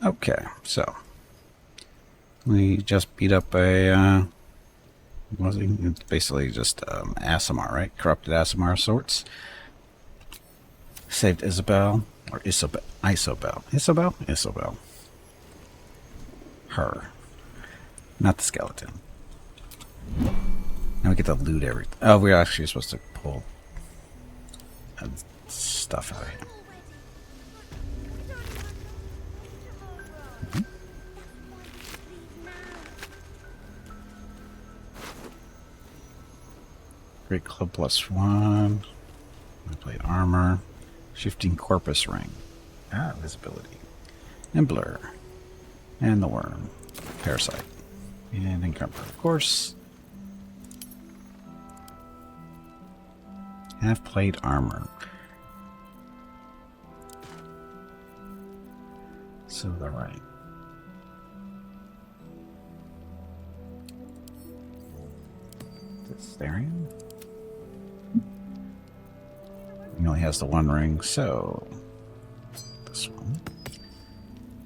Okay, so we just beat up a was he? It's basically just Asimar, right? Corrupted Asimar of sorts. Saved Isabel or Isobel. Her, not the skeleton. Now we get to loot everything. Oh, we're actually supposed to pull stuff out of here. Great Club +1. I play armor. Shifting Corpus Ring. Visibility. And blur. And the worm. Parasite. And encumber, of course. Half plate armor. So they're right. Is it Therian? He only has the one ring, so this one.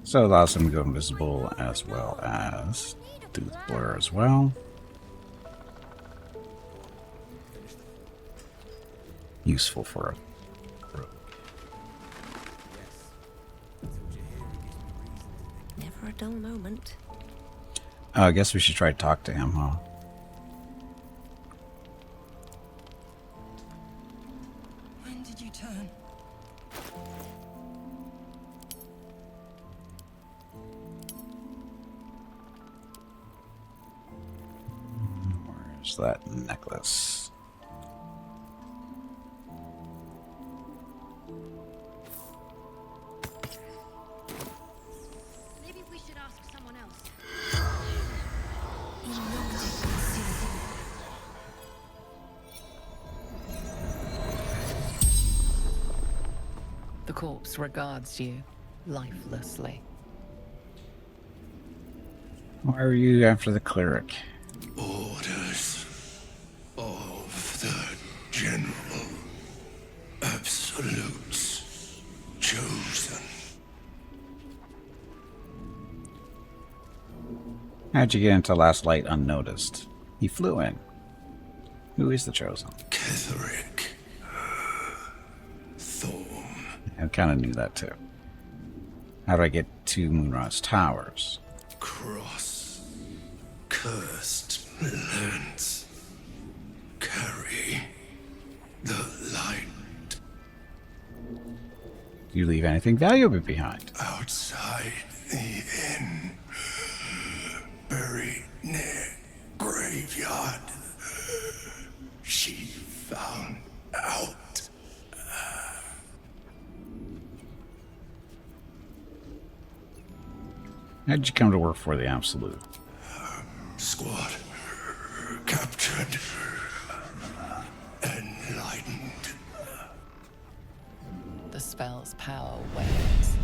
So it allows him to go invisible as well as do the blur as well. Useful for a rogue. Never a dull moment. I guess we should try to talk to him, huh? When did you turn? Where's that necklace? Maybe we should ask someone else. The corpse regards you lifelessly. Why are you after the cleric? Orders of the General. Absolutes chosen. How'd you get into Last Light unnoticed? He flew in. Who is the Chosen? Ketherick. Thorn. I kind of knew that too. How do I get to Moonrise Towers? Cross. Cursed lands. Carry the light Do you leave anything valuable behind? outside the inn. Buried near graveyard. She found out. How'd you come to work for the Absolute? Squad captured. Enlightened. The spell's power wanes.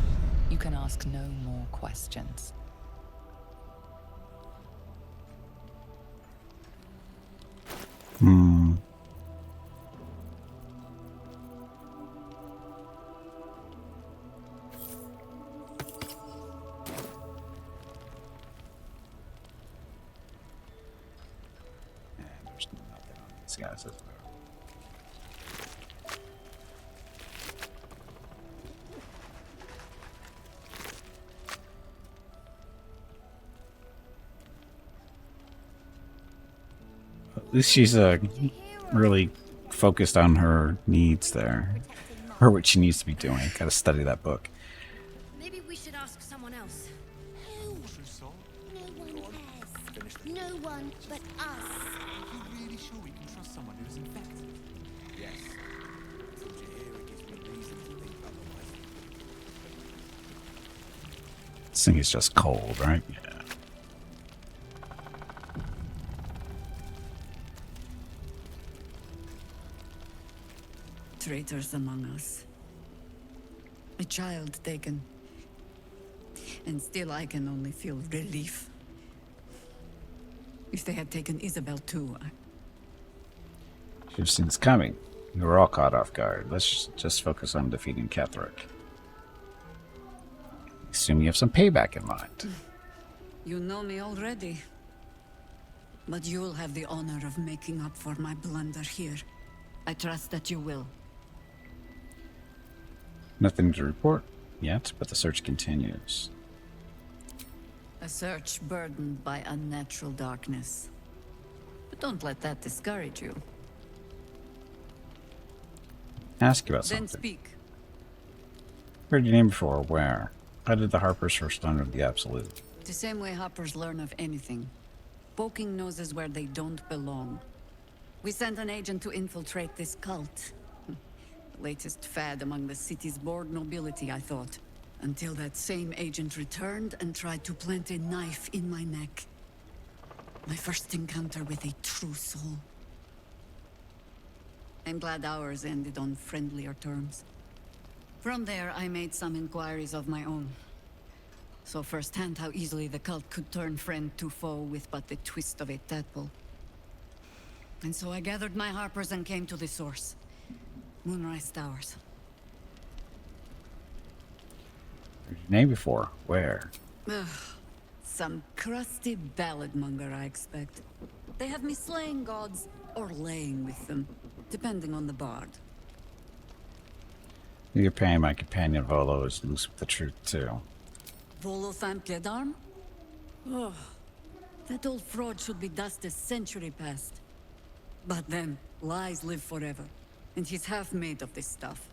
You can ask no more questions. And there's nothing on these guys, is there? At least she's really focused on her needs there. Or what she needs to be doing. Gotta study that book. Maybe we should ask someone else. Who? No one cares. No one but us. Are you really sure we can trust someone who's infected? Yes. Tahiri gives me reason to think otherwise. This thing is just cold, right? Yeah. Traitors among us. A child taken. And still I can only feel relief. If they had taken Isabel too, Should have seen this coming. We were all caught off guard. Let's just focus on defeating Ketherick. Assume you have some payback in mind. You know me already. But you'll have the honor of making up for my blunder here. I trust that you will. Nothing to report yet, but the search continues. A search burdened by unnatural darkness. But don't let that discourage you. Ask you about Then something. speak. Heard your name before. Where? How did the Harpers first learn of the Absolute? The same way hoppers learn of anything. Poking noses where they don't belong. We sent an agent to infiltrate this cult. Latest fad among the city's bored nobility, I thought. Until that same agent returned and tried to plant a knife in my neck. My first encounter with a true soul. I'm glad ours ended on friendlier terms. From there, I made some inquiries of my own. Saw firsthand how easily the cult could turn friend to foe with but the twist of a tadpole. And so I gathered my harpers and came to the source. Moonrise Towers. Heard your name before. Where? Ugh. Some crusty balladmonger, I expect. They have me slaying gods or laying with them, depending on the bard. You're paying my companion Volo is loose with the truth, too. Volo Thampiedarm? Oh, that old fraud should be dust a century past. But then, lies live forever, and he's half made of this stuff.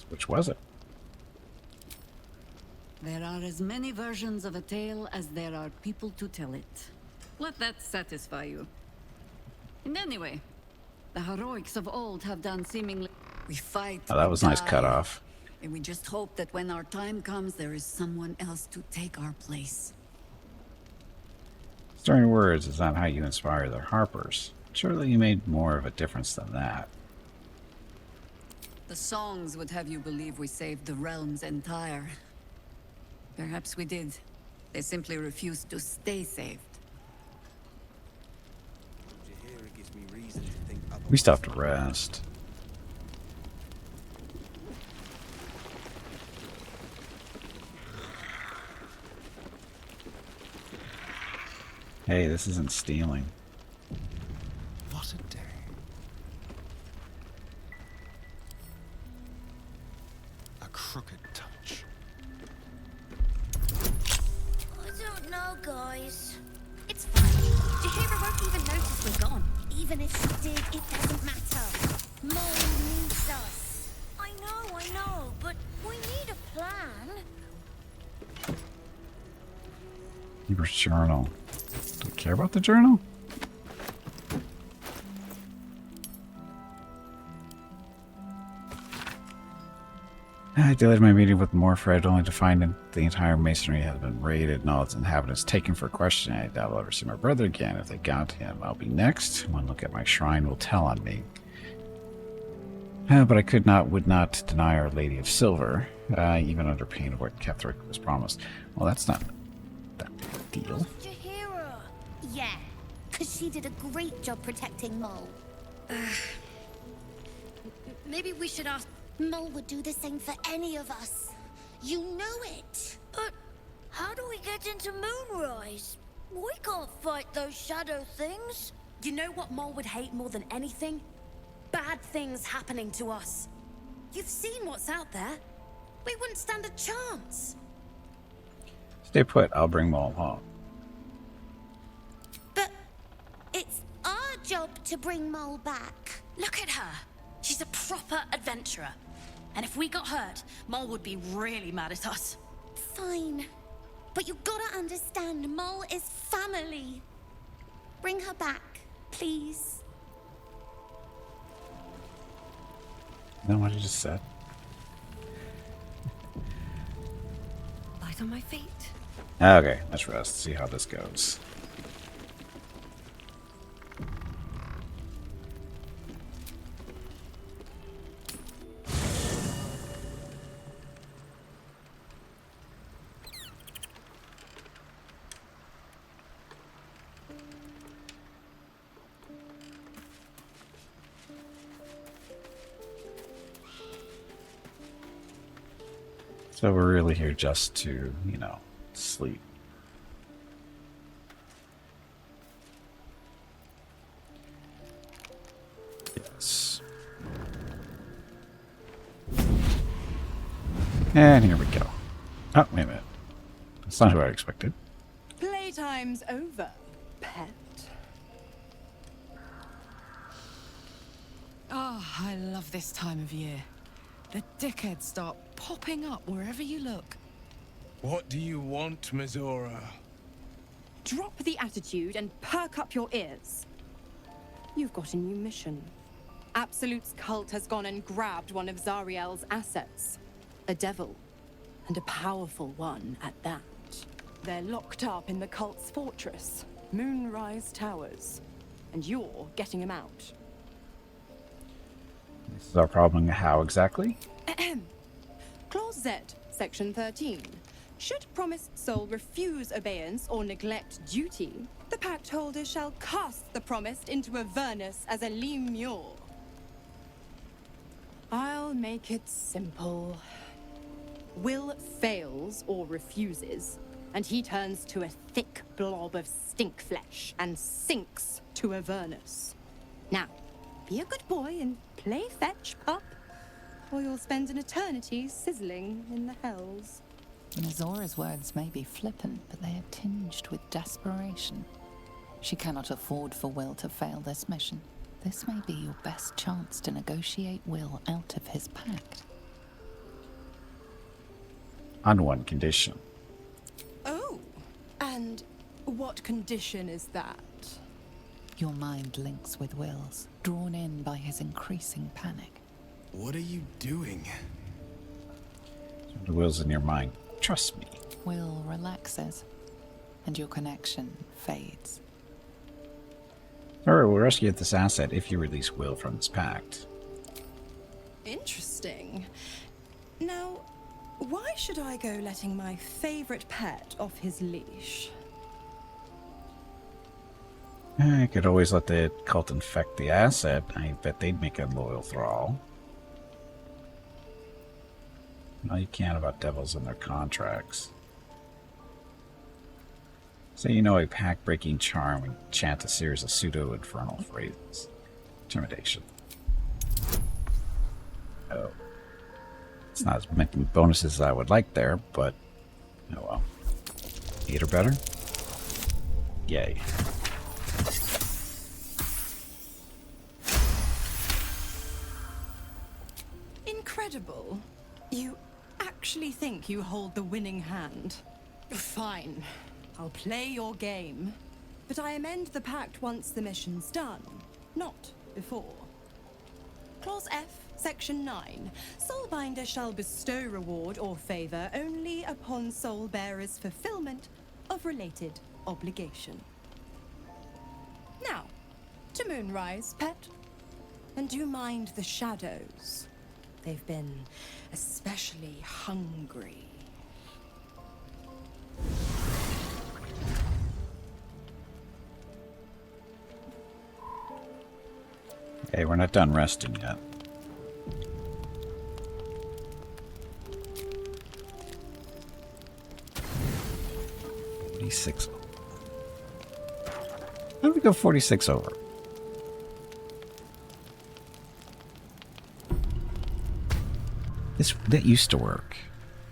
Which was it? There are as many versions of a tale as there are people to tell it. Let that satisfy you. And anyway, the heroics of old have done seemingly... We fight, Oh, that we was nice die, cut off. and we just hope that when our time comes, there is someone else to take our place. Stirring words is not how you inspire the Harpers. Surely you made more of a difference than that. The songs would have you believe we saved the realm's entire. Perhaps we did. They simply refused to stay saved. You hear it gives me reason to think otherwise. We still have to rest. Hey, this isn't stealing. What a day. A crooked touch. I don't know, guys. It's fine. Jahira won't even notice we're gone. Even if she did, it doesn't matter. Mole needs us. I know, but we need a plan. Your journal. Do you care about the journal? I delayed my meeting with Morfred only to find that the entire masonry has been raided and all its inhabitants taken for questioning. I doubt I'll ever see my brother again. If they got him, I'll be next. One look at my shrine will tell on me. But I would not deny Our Lady of Silver, even under pain of what Ketheric was promised. Well, that's not that big a deal. Jahira. Yeah, because she did a great job protecting Mole. Maybe we should ask. Mole would do the same for any of us. You know it. But how do we get into Moonrise? We can't fight those shadow things. You know what Mole would hate more than anything? Bad things happening to us. You've seen what's out there. We wouldn't stand a chance. Stay put. I'll bring Maul home. But it's our job to bring Mole back. Look at her. She's a proper adventurer. And if we got hurt, Mole would be really mad at us. Fine. But you gotta understand, Mole is family. Bring her back, please. Know what I just said? Light on my feet. Okay, let's rest. See how this goes. So we're really here just to, you know, sleep. Yes. And here we go. Oh, wait a minute. That's not who I expected. Playtime's over, pet. Oh, I love this time of year. The dickheads start popping up wherever you look. What do you want, Mizora? Drop the attitude and perk up your ears. You've got a new mission. Absolute's cult has gone and grabbed one of Zariel's assets. A devil. And a powerful one at that. They're locked up in the cult's fortress, Moonrise Towers. And you're getting him out. This is our problem. How exactly? Clause Z, Section 13. Should promised soul refuse obeyance or neglect duty, the pact holder shall cast the promised into Avernus as a lemure. I'll make it simple. Will fails or refuses, and he turns to a thick blob of stink flesh and sinks to Avernus. Now, be a good boy and play fetch, pup, or you'll spend an eternity sizzling in the hells. Mizora's words may be flippant, but they are tinged with desperation. She cannot afford for Will to fail this mission. This may be your best chance to negotiate Will out of his pact. On one condition. Oh, and what condition is that? Your mind links with Will's, drawn in by his increasing panic. What are you doing? The will's in your mind. Trust me. Will relaxes, and your connection fades. Alright, we'll rescue this asset if you release Will from this pact. Interesting. Now, why should I go letting my favorite pet off his leash? I could always let the cult infect the asset. I bet they'd make a loyal thrall. No, you can't about devils and their contracts. So you know a pact-breaking charm and chant a series of pseudo-infernal phrases. Intimidation. Oh. It's not as many bonuses as I would like there, but oh well. 8 or better? Yay. Incredible. You actually think you hold the winning hand? Fine. I'll play your game. But I amend the pact once the mission's done, not before. Clause F, Section 9. Soulbinder shall bestow reward or favor only upon soul bearer's fulfillment of related obligation. Now, to Moonrise, pet. And do mind the shadows. They've been especially hungry. Hey, we're not done resting yet. $46. How do we go 46 over? That used to work.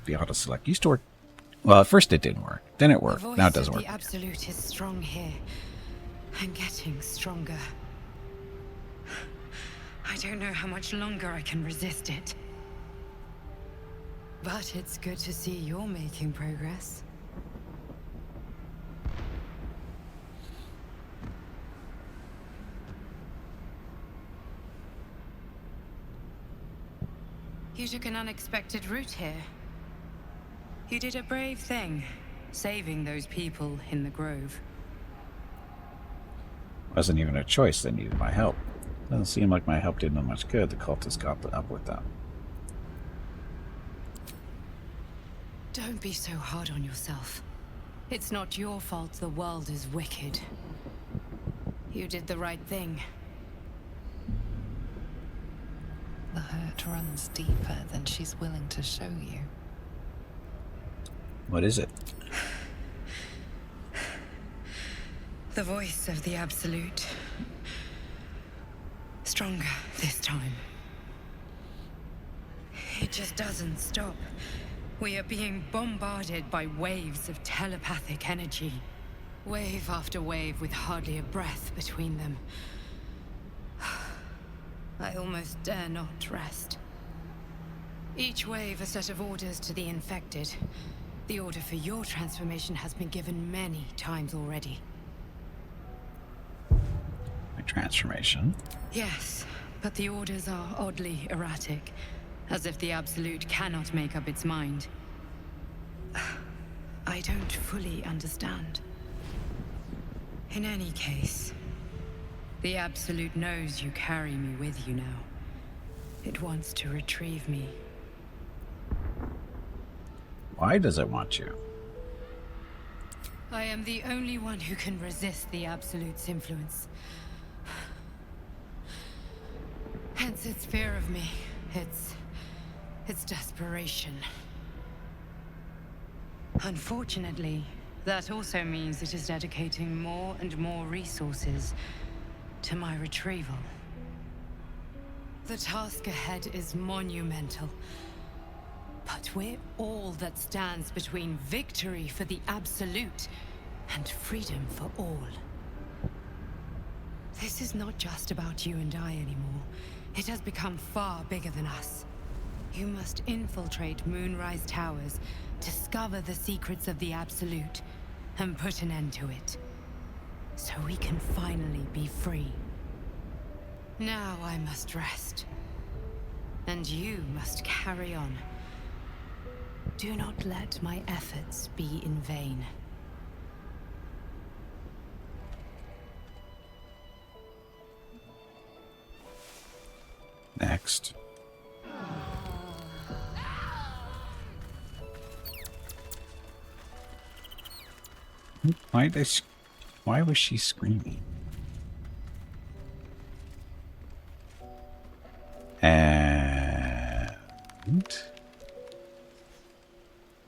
The auto select used to work. Well, at first it didn't work. Then it worked. Now it doesn't work. The Absolute is strong here. I'm getting stronger. I don't know how much longer I can resist it. But it's good to see you're making progress. You took an unexpected route here. You did a brave thing, saving those people in the grove. Wasn't even a choice. They needed my help. Doesn't seem like my help did them much good. The cultists got up with them. Don't be so hard on yourself. It's not your fault the world is wicked. You did the right thing. The hurt runs deeper than she's willing to show you. What is it? The voice of the Absolute. Stronger this time. It just doesn't stop. We are being bombarded by waves of telepathic energy. Wave after wave with hardly a breath between them. I almost dare not rest. Each wave a set of orders to the infected. The order for your transformation has been given many times already. My transformation? Yes, but the orders are oddly erratic. As if the Absolute cannot make up its mind. I don't fully understand. In any case, the Absolute knows you carry me with you now. It wants to retrieve me. Why does it want you? I am the only one who can resist the Absolute's influence. Hence its fear of me. Its desperation. Unfortunately, that also means it is dedicating more and more resources to my retrieval. The task ahead is monumental. But we're all that stands between victory for the Absolute and freedom for all. This is not just about you and I anymore. It has become far bigger than us. You must infiltrate Moonrise Towers, discover the secrets of the Absolute, and put an end to it. So we can finally be free. Now I must rest. And you must carry on. Do not let my efforts be in vain. Next. Why was she screaming? And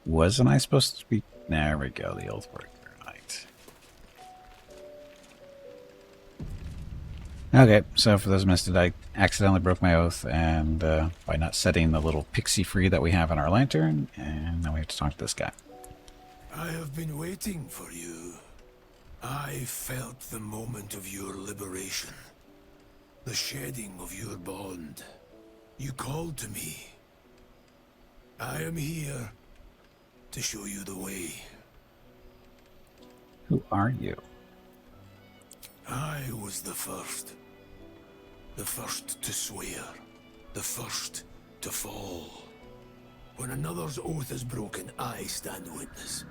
wasn't I supposed to be? There we go, the old worker. Right. Okay, so for those missed it, I accidentally broke my oath, and by not setting the little pixie free that we have on our lantern, and now we have to talk to this guy. I have been waiting for you. I felt the moment of your liberation. The shedding of your bond. You called to me. I am here to show you the way. Who are you? I was the first. The first to swear. The first to fall. When another's oath is broken, I stand witness.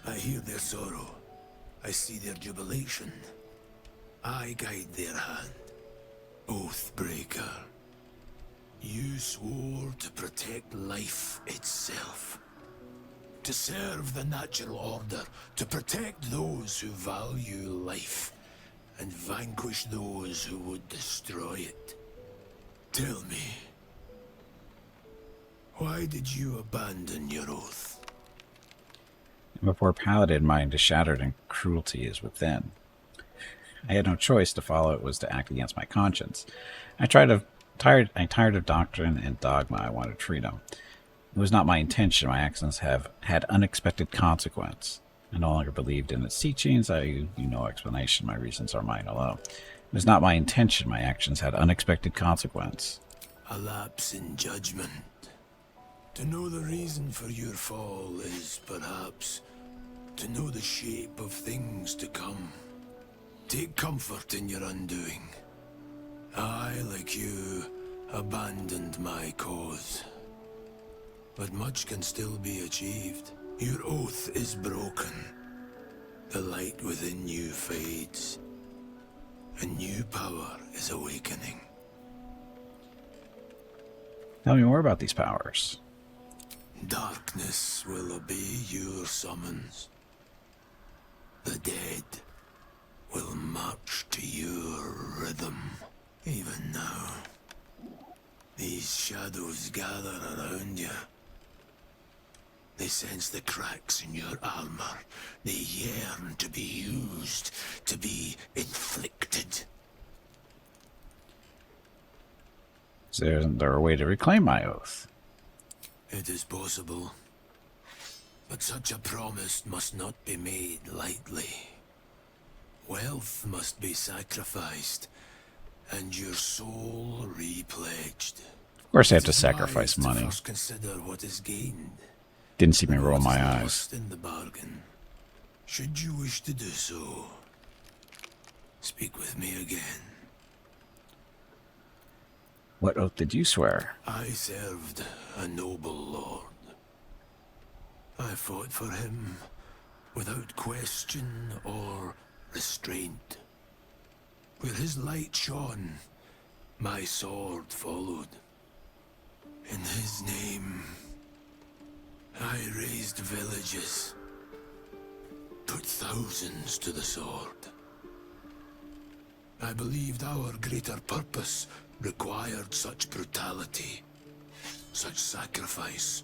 I hear their sorrow. I see their jubilation. I guide their hand. Oathbreaker. You swore to protect life itself. To serve the natural order. To protect those who value life. And vanquish those who would destroy it. Tell me. Why did you abandon your oath? Before Paladin, mind is shattered and cruelty is within. I had no choice. To follow it was to act against my conscience. I tired of doctrine and dogma. I wanted freedom. It was not my intention. My actions have had unexpected consequence. I no longer believed in its teachings. I knew no explanation. My reasons are mine alone. It was not my intention. My actions had unexpected consequence. A lapse in judgment. To know the reason for your fall is perhaps to know the shape of things to come. Take comfort in your undoing. I, like you, abandoned my cause. But much can still be achieved. Your oath is broken. The light within you fades. A new power is awakening. Tell me more about these powers. Darkness will obey your summons. The dead will march to your rhythm. Even now, these shadows gather around you. They sense the cracks in your armor. They yearn to be used, to be inflicted. Isn't there a way to reclaim my oath? It is possible. But such a promise must not be made lightly. Wealth must be sacrificed, and your soul repledged. Of course I have to sacrifice money. First consider what is gained. Didn't see me roll What is my eyes. lost in the bargain. Should you wish to do so, speak with me again. What oath did you swear? I served a noble lord. I fought for him without question or restraint. Where his light shone, my sword followed. In his name, I raised villages, put thousands to the sword. I believed our greater purpose required such brutality, such sacrifice.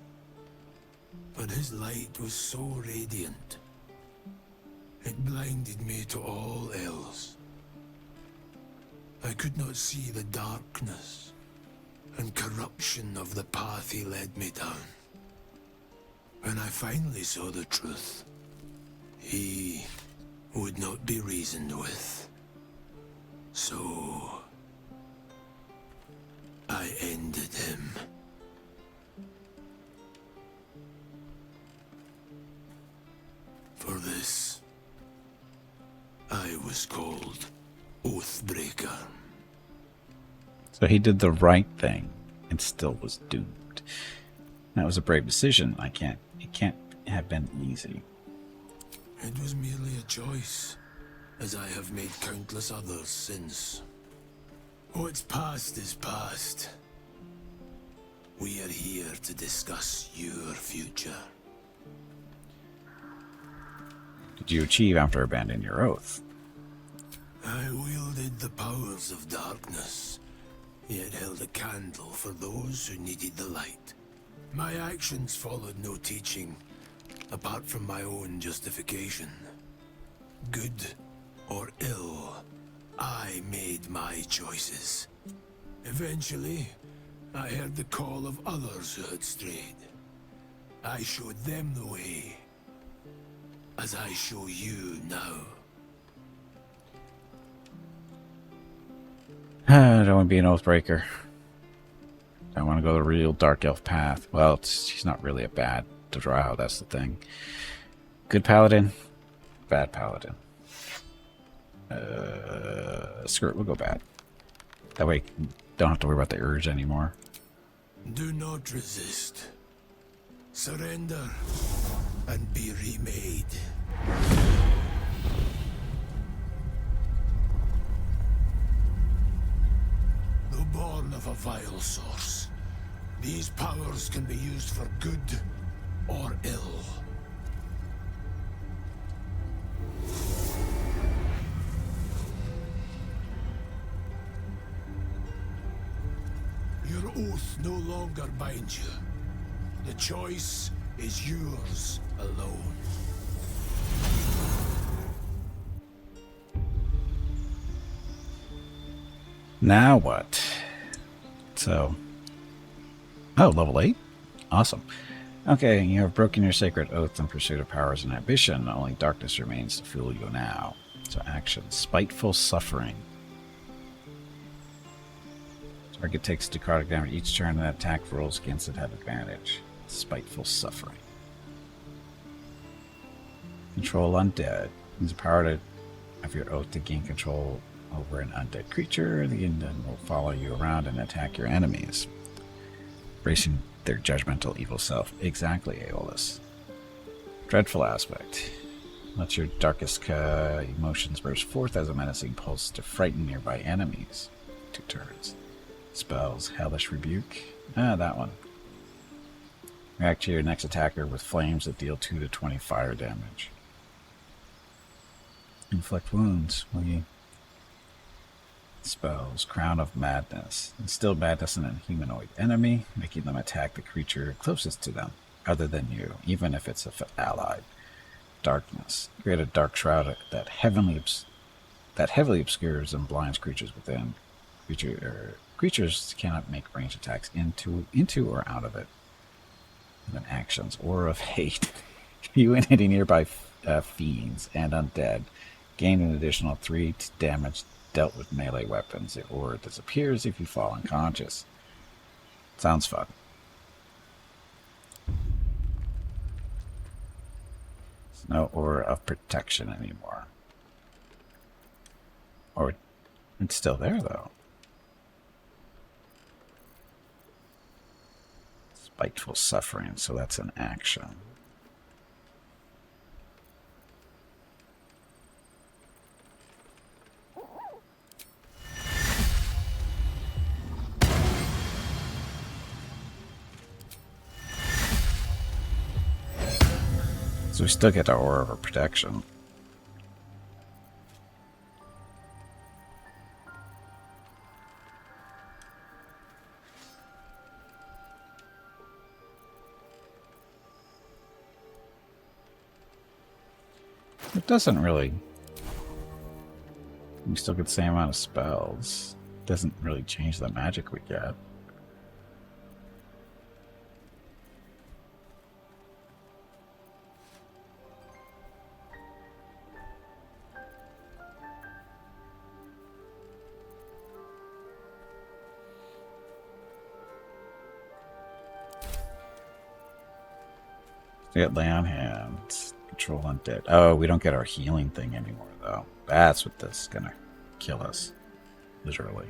But his light was so radiant, it blinded me to all else. I could not see the darkness and corruption of the path he led me down. When I finally saw the truth, he would not be reasoned with. So I ended him. For this, I was called Oathbreaker. So he did the right thing and still was doomed. That was a brave decision. It can't have been easy. It was merely a choice, as I have made countless others since. What's past is past. We are here to discuss your future. Did you achieve after abandoning your oath? I wielded the powers of darkness, yet held a candle for those who needed the light. My actions followed no teaching, apart from my own justification. Good or ill, I made my choices. Eventually, I heard the call of others who had strayed. I showed them the way, as I show you now. I don't want to be an oathbreaker. I want to go the real dark elf path. Well, she's not really a bad Drow, that's the thing. Good paladin, bad paladin. Screw it, we'll go bad. That way, don't have to worry about the urge anymore. Do not resist. Surrender and be remade. Though born of a vile source, these powers can be used for good or ill. Your oath no longer binds you. The choice is yours alone. Now what? So, oh, level 8? Awesome. Okay, you have broken your sacred oath in pursuit of powers and ambition. Only darkness remains to fuel you now. So action. Spiteful suffering. Target takes necrotic damage each turn and attack rolls against it have advantage. Spiteful suffering. Control undead. Use the power of your oath to gain control over an undead creature. The undead will follow you around and attack your enemies, bracing their judgmental evil self. Exactly, Aeolus. Dreadful aspect. Let your darkest emotions burst forth as a menacing pulse to frighten nearby enemies. 2 turns. Spells. Hellish Rebuke. That one. React to your next attacker with flames that deal 2 to 20 fire damage. Inflict wounds. Spells. Crown of Madness. Instill madness in a humanoid enemy, making them attack the creature closest to them. other than you, even if it's ally. Darkness. Create a dark shroud that heavily obscures and blinds creatures within. Creatures cannot make ranged attacks into or out of it. Then actions. Aura of Hate. You and any nearby fiends and undead gain an additional 3 damage dealt with melee weapons. The aura disappears if you fall unconscious. Sounds fun. There's no aura of protection anymore. Or it's still there though. Spiteful Suffering, so that's an action. So we still get our aura of protection. It doesn't really... We still get the same amount of spells. Doesn't really change the magic we get. We get lay on hands, control undead. Oh, we don't get our healing thing anymore, though. That's what this is gonna kill us, literally.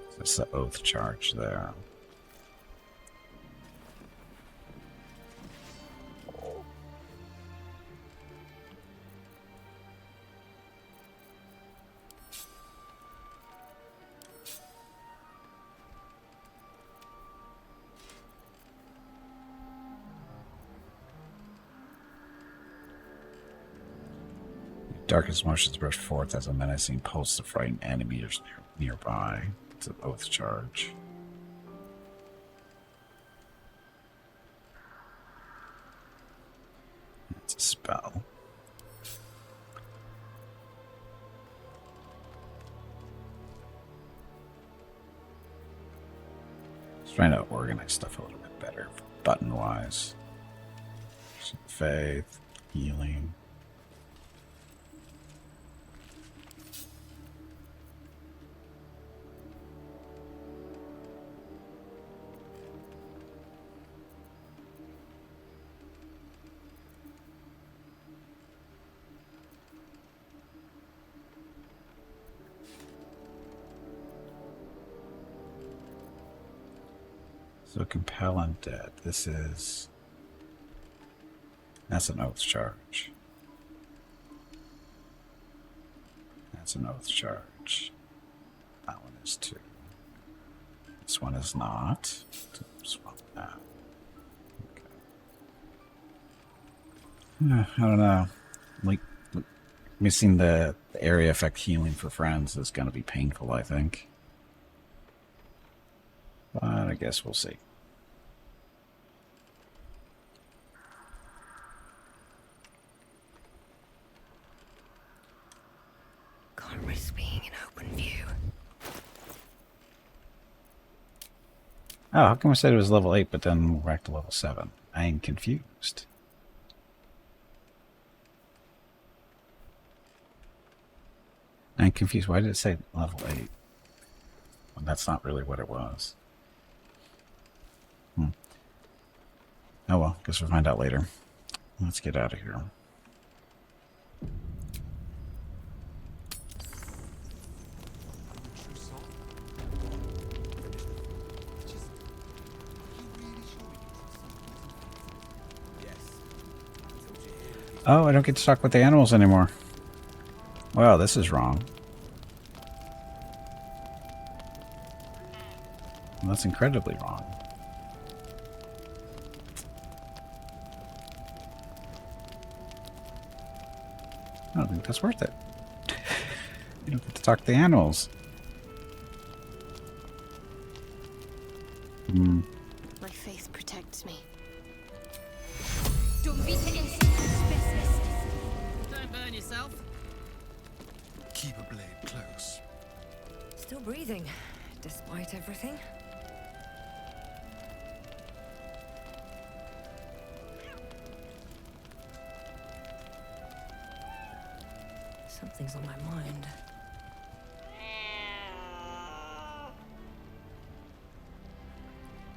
So it's the oath charge there. Darkest motions burst forth as a menacing pulse to frighten enemies nearby. It's an oath charge. It's a spell. Just trying to organize stuff a little bit better, button-wise. Faith, healing. So compel undead. This is... That's an oath charge. That's an oath charge. That one is too. This one is not. Swap that. Okay. I don't know. Like, missing the area effect healing for friends is going to be painful, I think. But I guess we'll see. Can't risk being in open view. Oh, how come I said it was level 8, but then we're back to level 7? I am confused. I'm confused. Why did it say level 8? Well, that's not really what it was. Oh well, guess we'll find out later. Let's get out of here. Oh, I don't get to talk with the animals anymore. Wow, this is wrong. Well, that's incredibly wrong. I don't think that's worth it. You don't get to talk to the animals. Hmm. My faith protects me. Don't burn yourself. Keep a blade close. Still breathing, despite everything. Something's on my mind.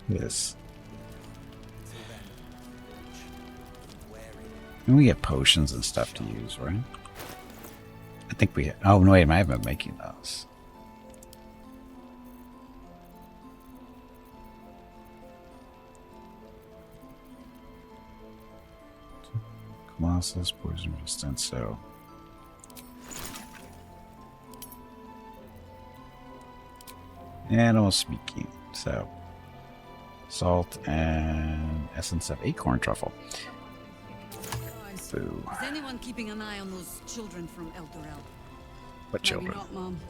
Yes. And we get potions and stuff to use, right? I think we... Oh, no, wait, I haven't been making those. Colossus, poison resistant, so... Animal speaking, so... Salt and essence of acorn truffle. Boo. Is anyone keeping an eye on those children from El Dorel? What children? Not, Mom.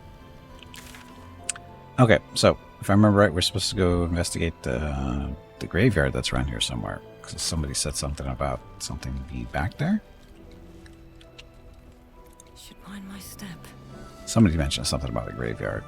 Okay, so if I remember right, we're supposed to go investigate the graveyard that's around here somewhere. Because somebody said something about something being back there. Should mind my step. Somebody mentioned something about a graveyard.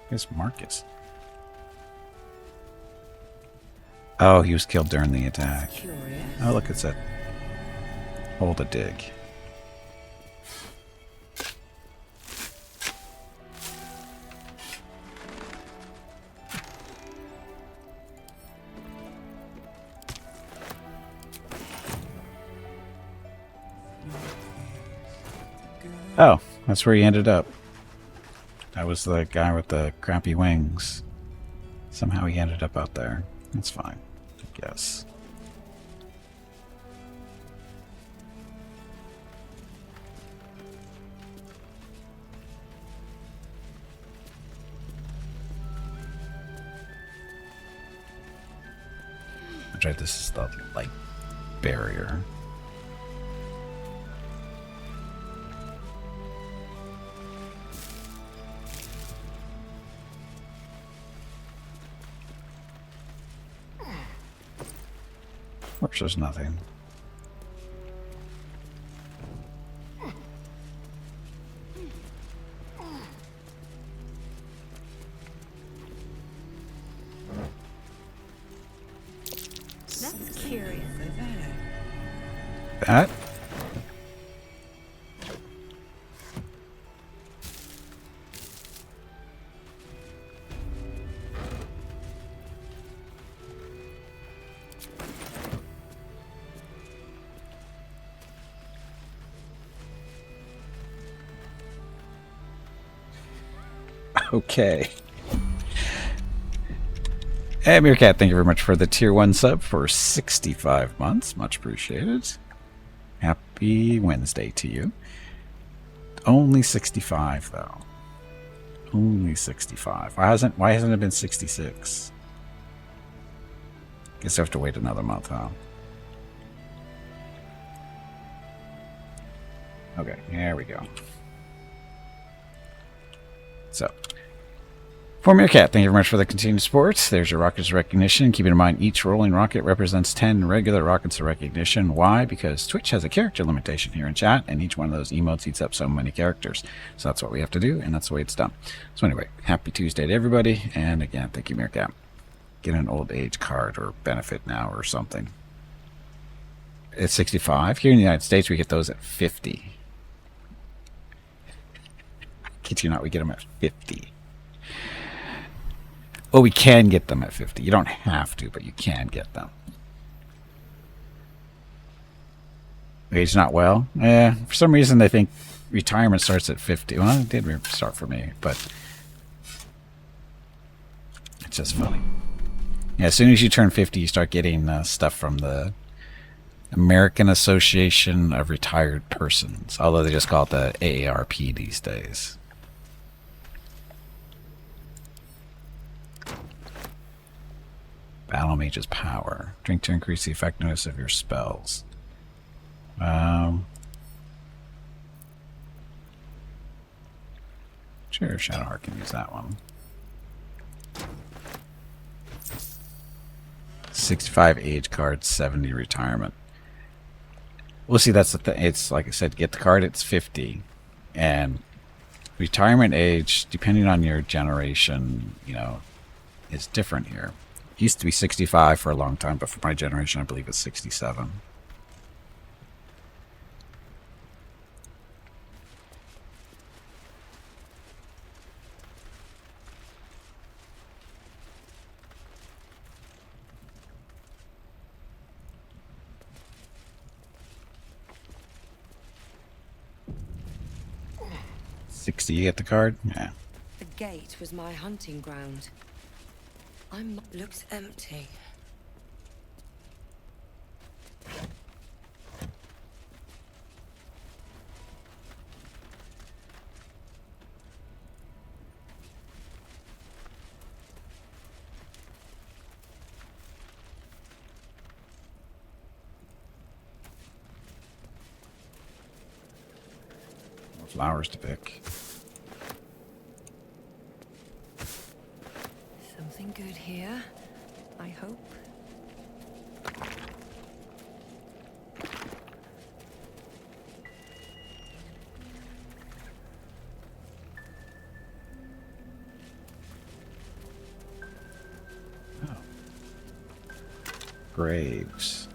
Where's Marcus? Oh, he was killed during the attack. Oh, look, it's a hold a dig. Oh, that's where he ended up. That was the guy with the crappy wings. Somehow he ended up out there. That's fine, I guess. That's right, this is the light barrier. Of course, there's nothing. That's curious, isn't it? That? Okay. Hey, Meerkat, thank you very much for the tier 1 sub for 65 months. Much appreciated. Happy Wednesday to you. Only 65, though. Only 65. Why hasn't it been 66? Guess I have to wait another month, huh? Okay, here we go. So, for Meerkat, thank you very much for the continued support. There's your rockets of recognition. Keep in mind, each rolling rocket represents 10 regular rockets of recognition. Why? Because Twitch has a character limitation here in chat, and each one of those emotes eats up so many characters. So that's what we have to do, and that's the way it's done. So anyway, happy Tuesday to everybody, and again, thank you, Meerkat. Get an old age card or benefit now or something. It's 65. Here in the United States, we get those at 50. I kid you not, we get them at 50. Oh, we can get them at 50. You don't have to, but you can get them. Age not well? For some reason they think retirement starts at 50. Well, it did start for me, but it's just funny. Yeah, as soon as you turn 50, you start getting stuff from the American Association of Retired Persons, although they just call it the AARP these days. Battle Mage's Power. Drink to increase the effectiveness of your spells. Sure, Shadowheart can use that one. 65 age card, 70 retirement. Well, see, that's the thing. It's like I said, get the card, it's 50. And retirement age, depending on your generation, you know, is different here. It used to be 65 for a long time, but for my generation, I believe it's 67. You get the card? Yeah. The gate was my hunting ground. Looks empty. More flowers to pick. Something good here, I hope. Oh. Graves.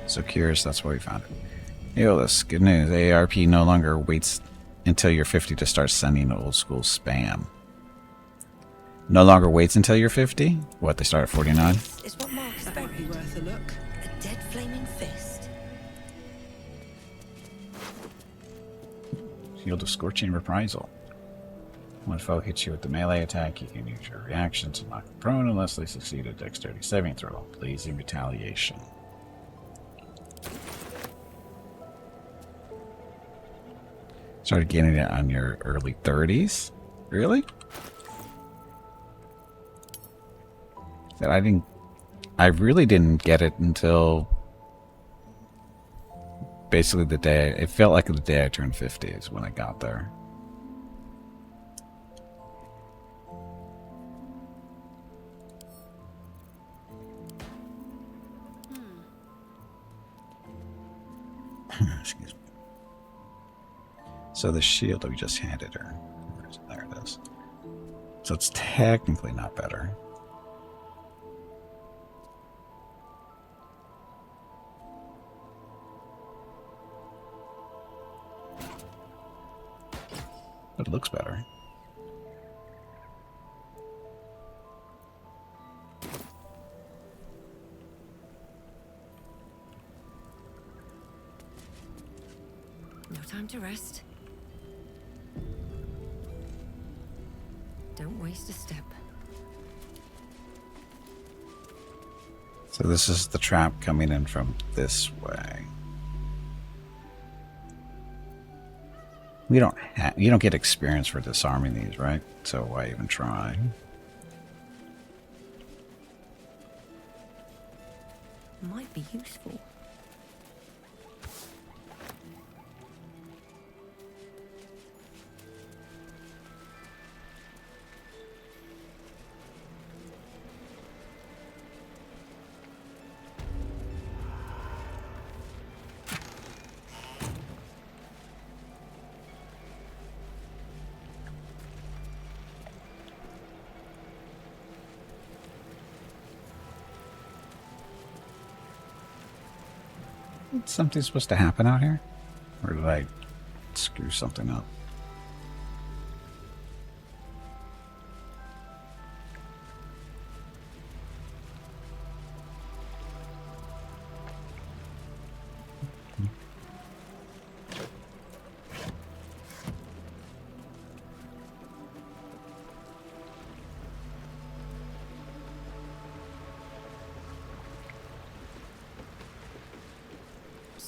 So curious, that's why we found it. Yo, this good news. AARP no longer waits until you're 50 to start sending old school spam. No longer waits until you're 50? What, they start at 49? Is what Mark's buried worth a look? A dead flaming fist. Shield of Scorching Reprisal. When a foe hits you with the melee attack, you can use your reaction to knock them prone unless they succeed a dexterity saving throw. Blazing Retaliation. Started getting it on your early 30s? Really? That I really didn't get it until basically the day, it felt like the day I turned 50 is when I got there. Excuse me. So the shield that we just handed her, there it is. So it's technically not better. But it looks better. No time to rest. Don't waste a step. So this is the trap coming in from this way. You don't get experience for disarming these, right? So why even try? Might be useful. Something supposed to happen out here? Or did I screw something up?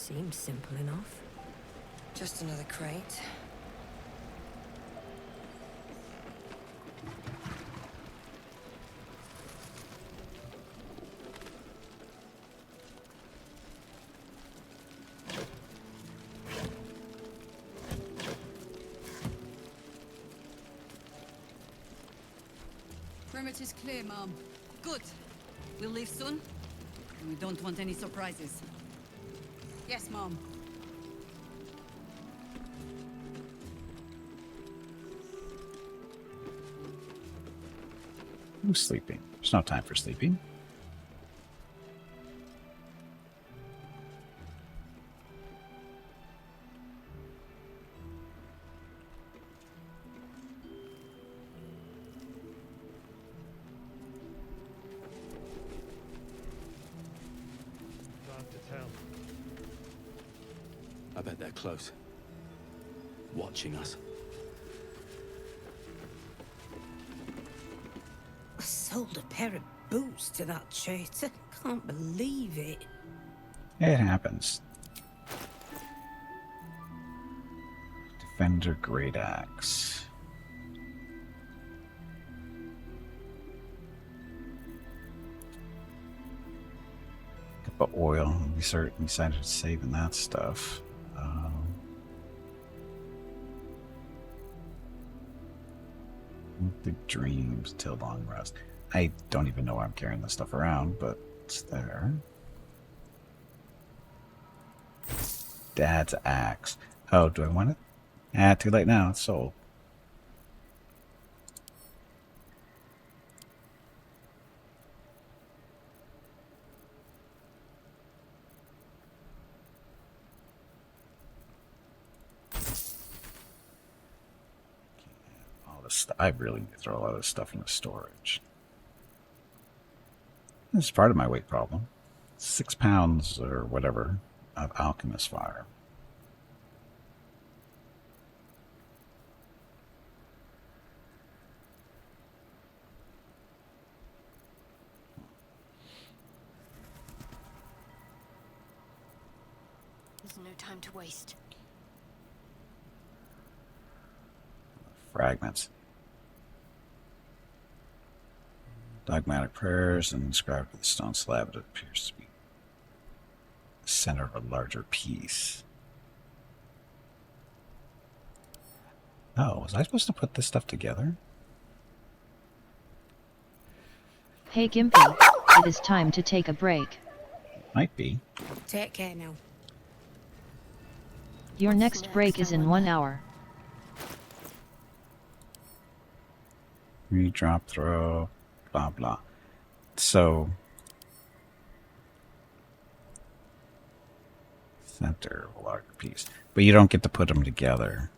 Seems simple enough. Just another crate. Perimeter's clear, Mom. Good. We'll leave soon. We don't want any surprises. Yes, Mom. Who's sleeping? There's no time for sleeping. I bet they're close. Watching us. I sold a pair of boots to that traitor. Can't believe it. It happens. Defender Great Axe. But oil. We decided to saving that stuff. Big dreams till long rest. I don't even know why I'm carrying this stuff around, but it's there. Dad's axe. Oh, do I want it? Ah, too late now. It's sold. I really need to throw a lot of this stuff into storage. This is part of my weight problem. 6 pounds or whatever of alchemist fire. There's no time to waste. Fragments. Dogmatic prayers and inscribed with the stone slab. It appears to be the center of a larger piece. Oh, was I supposed to put this stuff together? Hey Gimpy, it is time to take a break. Might be. Take care now. Your next break is in 1 hour. Redrop, throw, blah blah. So center of a larger piece, but you don't get to put them together.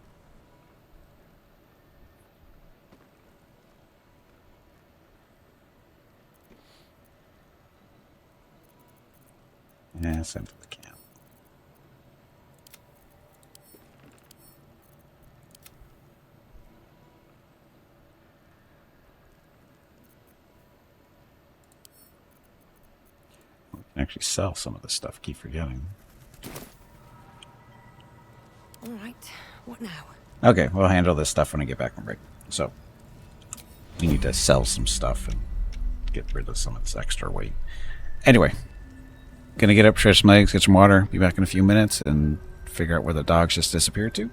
Yeah, send to the camp. We can actually sell some of this stuff. Keep forgetting. All right, what now? Okay, we'll handle this stuff when I get back from break. So, we need to sell some stuff and get rid of some of this extra weight. Anyway, gonna get up, stretch my legs, get some water, be back in a few minutes, and figure out where the dogs just disappeared to.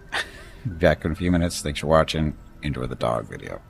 Be back in a few minutes. Thanks for watching. Enjoy the dog video.